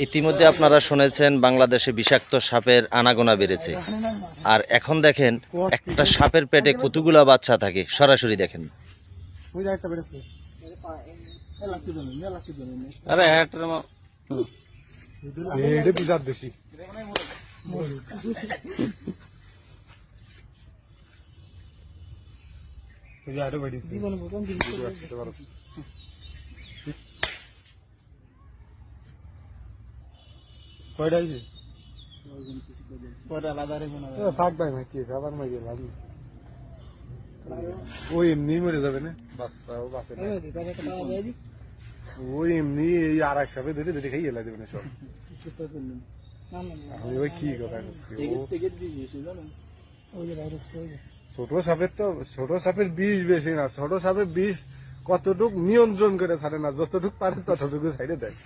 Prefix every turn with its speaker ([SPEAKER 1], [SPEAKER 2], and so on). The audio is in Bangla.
[SPEAKER 1] ইতিমধ্যে আপনারা শুনেছেন বাংলাদেশে বিষাক্ত সাপের আনাগোনা বেড়েছে। আর এখন দেখেন একটা সাপের পেটে কতগুলা বাচ্চা থাকে, সরাসরি দেখেন।
[SPEAKER 2] বেশি ওই এমনি মরে যাবে না, বাচ্চাও বাঁচে না। ওই এমনি এই আর এক সাপে ধরে ধরে খাই এলা দেবে না সব। আমি ওই কি কথা করছি, ছোট সাপের বিষ বেশি না, ছোট সাপের বিষ কতটুক নিয়ন্ত্রণ করে ছাড়ে না, যতটুক পারে ততটুকু ছাইড়ে দেয়।